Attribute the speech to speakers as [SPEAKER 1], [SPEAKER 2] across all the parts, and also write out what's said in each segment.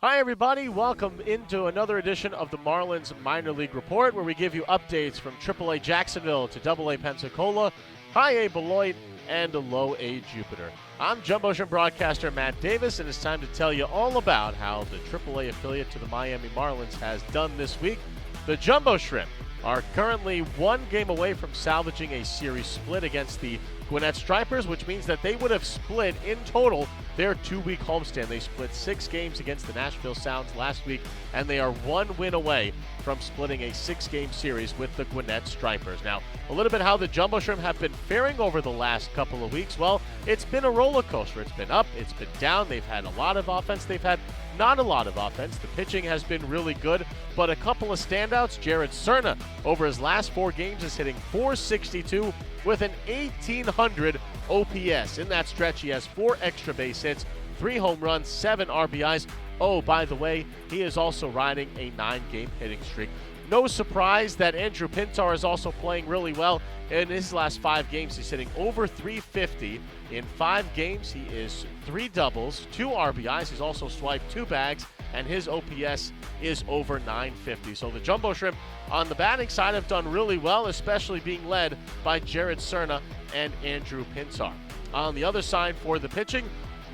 [SPEAKER 1] Hi, everybody. Welcome into another edition of the Marlins Minor League Report, where we give you updates from AAA Jacksonville to AA Pensacola, High A Beloit, and Low A Jupiter. I'm Jumbo Shrimp broadcaster Matt Davis, and it's time to tell you all about how the AAA affiliate to the Miami Marlins has done this week. The Jumbo Shrimp are currently one game away from salvaging a series split against the Gwinnett Stripers, which means that they would have split in total their two-week homestand. They split 6 games against the Nashville Sounds last week, and they are one win away from splitting a 6-game series with the Gwinnett Stripers. Now, a little bit how the Jumbo Shrimp have been faring over the last couple of weeks. Well, it's been a roller coaster. It's been up, it's been down. They've had a lot of offense. They've had not a lot of offense. The pitching has been really good, but a couple of standouts. Jared Cerna, over his last 4 games, is hitting .462 with an 1,800 OPS. In that stretch, he has 4 extra base hits, 3 home runs, 7 RBIs. Oh, by the way, he is also riding a 9-game hitting streak. No surprise that Andrew Pintar is also playing really well. In his last 5 games, he's hitting over .350. In 5 games, he is 3 doubles, 2 RBIs. He's also swiped 2 bags, and his OPS is over .950. So the Jumbo Shrimp on the batting side have done really well, especially being led by Jared Cerna and Andrew Pintar. On the other side for the pitching,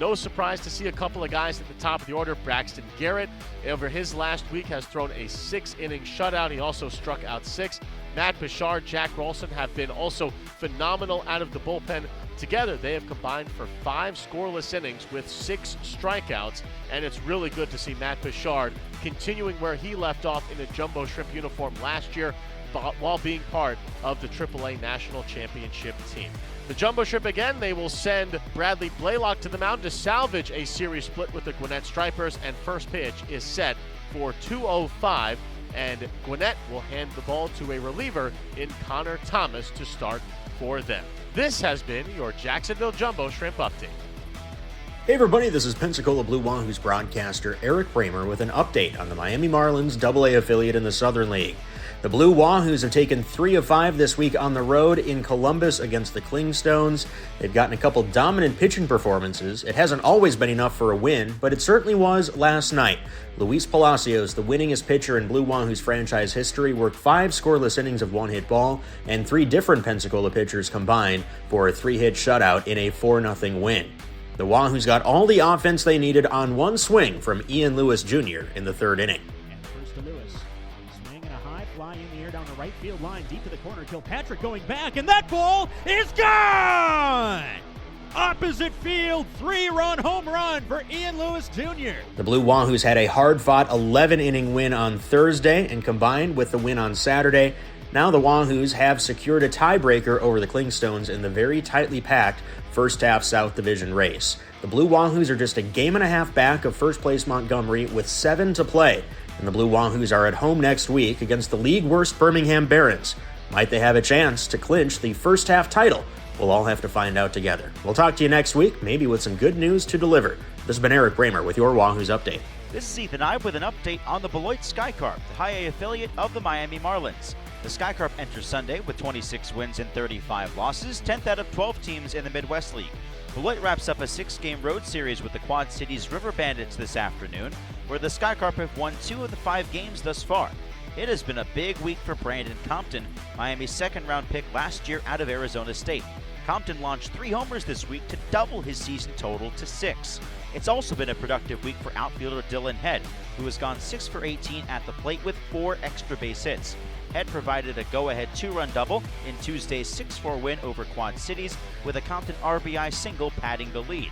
[SPEAKER 1] no surprise to see a couple of guys at the top of the order. Braxton Garrett, over his last week, has thrown a 6-inning shutout. He also struck out 6. Matt Bichard, Jack Rolson have been also phenomenal out of the bullpen. Together, they have combined for 5 scoreless innings with 6 strikeouts, and it's really good to see Matt Bichard continuing where he left off in a Jumbo Shrimp uniform last year while being part of the AAA National Championship team. The Jumbo Shrimp, again, they will send Bradley Beloit to the mound to salvage a series split with the Gwinnett Stripers, and first pitch is set for 2:05, and Gwinnett will hand the ball to a reliever in Connor Thomas to start for them. This has been your Jacksonville Jumbo Shrimp Update.
[SPEAKER 2] Hey everybody, this is Pensacola Blue Wahoos broadcaster Eric Bramer with an update on the Miami Marlins AA affiliate in the Southern League. The Blue Wahoos have taken 3 of 5 this week on the road in Columbus against the Clingstones. They've gotten a couple dominant pitching performances. It hasn't always been enough for a win, but it certainly was last night. Luis Palacios, the winningest pitcher in Blue Wahoos franchise history, worked 5 scoreless innings of one-hit ball, and 3 different Pensacola pitchers combined for a 3-hit shutout in a 4-0 win. The Wahoos got all the offense they needed on one swing from Ian Lewis Jr. in the 3rd inning.
[SPEAKER 3] And first to Lewis. Swing and a high fly in the air down the right field line, deep to the corner. Kilpatrick going back, and that ball is gone! Opposite field, 3-run home run for Ian Lewis Jr.
[SPEAKER 2] The Blue Wahoos had a hard-fought 11-inning win on Thursday, and combined with the win on Saturday, now the Wahoos have secured a tiebreaker over the Clingstones in the very tightly packed first-half South Division race. The Blue Wahoos are just a game and a half back of first-place Montgomery with 7 to play, and the Blue Wahoos are at home next week against the league-worst Birmingham Barons. Might they have a chance to clinch the first-half title? We'll all have to find out together. We'll talk to you next week, maybe with some good news to deliver. This has been Eric Bramer with your Wahoos Update.
[SPEAKER 4] This is Ethan Ibe with an update on the Beloit Skycarp, the High A affiliate of the Miami Marlins. The Skycarp enters Sunday with 26 wins and 35 losses, 10th out of 12 teams in the Midwest League. Beloit wraps up a 6-game road series with the Quad Cities River Bandits this afternoon, where the Skycarp have won 2 of the 5 games thus far. It has been a big week for Brandon Compton, Miami's 2nd-round pick last year out of Arizona State. Compton launched 3 homers this week to double his season total to 6. It's also been a productive week for outfielder Dylan Head, who has gone 6 for 18 at the plate with 4 extra base hits. Head provided a go-ahead 2-run double in Tuesday's 6-4 win over Quad Cities, with a Compton RBI single padding the lead.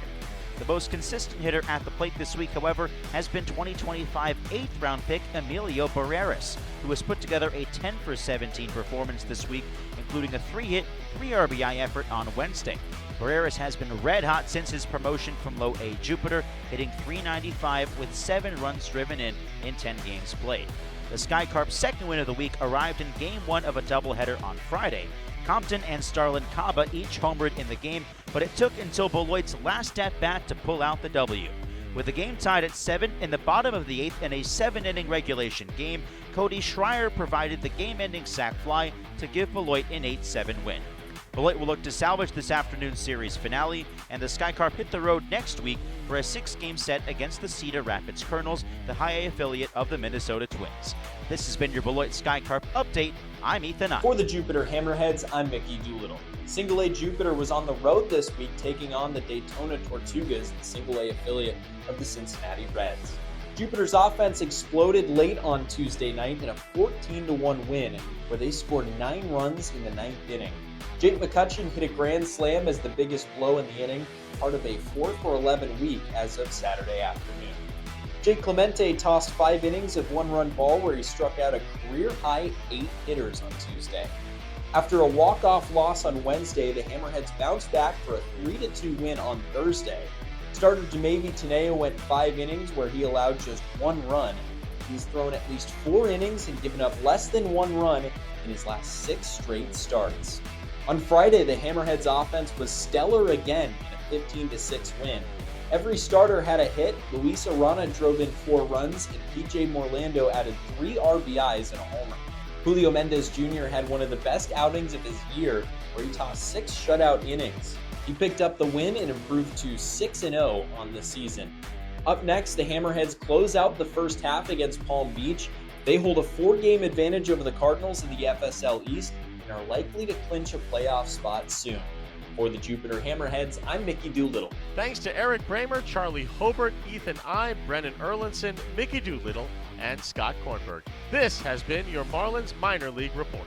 [SPEAKER 4] The most consistent hitter at the plate this week, however, has been 2025 8th-round pick Emilio Barreras, who has put together a 10 for 17 performance this week, including a 3-hit, 3 RBI effort on Wednesday. Barreras has been red hot since his promotion from Low A Jupiter, hitting .395 with 7 runs driven in 10 games played. The Skycarp's second win of the week arrived in Game 1 of a doubleheader on Friday. Compton and Starlin Caba each homered in the game, but it took until Beloit's last at-bat to pull out the W. With the game tied at 7 in the bottom of the 8th in a 7-inning regulation game, Cody Schreier provided the game-ending sac fly to give Beloit an 8-7 win. Beloit will look to salvage this afternoon's series finale, and the Skycarp hit the road next week for a 6-game set against the Cedar Rapids Colonels, the High A affiliate of the Minnesota Twins. This has been your Beloit Skycarp update. I'm Ethan Ott.
[SPEAKER 5] For the Jupiter Hammerheads, I'm Mickey Doolittle. Single A Jupiter was on the road this week, taking on the Daytona Tortugas, the Single A affiliate of the Cincinnati Reds. Jupiter's offense exploded late on Tuesday night in a 14-1 win, where they scored 9 runs in the 9th inning. Jake McCutcheon hit a grand slam as the biggest blow in the inning, part of a 4-for-11 week as of Saturday afternoon. Jake Clemente tossed 5 innings of 1-run ball, where he struck out a career-high 8 hitters on Tuesday. After a walk-off loss on Wednesday, the Hammerheads bounced back for a 3-2 win on Thursday. Starter Demavi Teneo went 5 innings, where he allowed just 1 run. He's thrown at least 4 innings and given up less than 1 run in his last 6 straight starts. On Friday, the Hammerheads offense was stellar again in a 15-6 win. Every starter had a hit. Luis Arana drove in 4 runs, and P.J. Morlando added 3 RBIs and a homer. Julio Mendez Jr. had one of the best outings of his year, where he tossed 6 shutout innings. He picked up the win and improved to 6-0 on the season. Up next, the Hammerheads close out the first half against Palm Beach. They hold a 4-game advantage over the Cardinals in the FSL East and are likely to clinch a playoff spot soon. For the Jupiter Hammerheads, I'm Mickey Doolittle.
[SPEAKER 1] Thanks to Eric Bramer, Charlie Hobart, Ethan I, Brennan Erlinson, Mickey Doolittle, and Scott Kornberg. This has been your Marlins Minor League Report.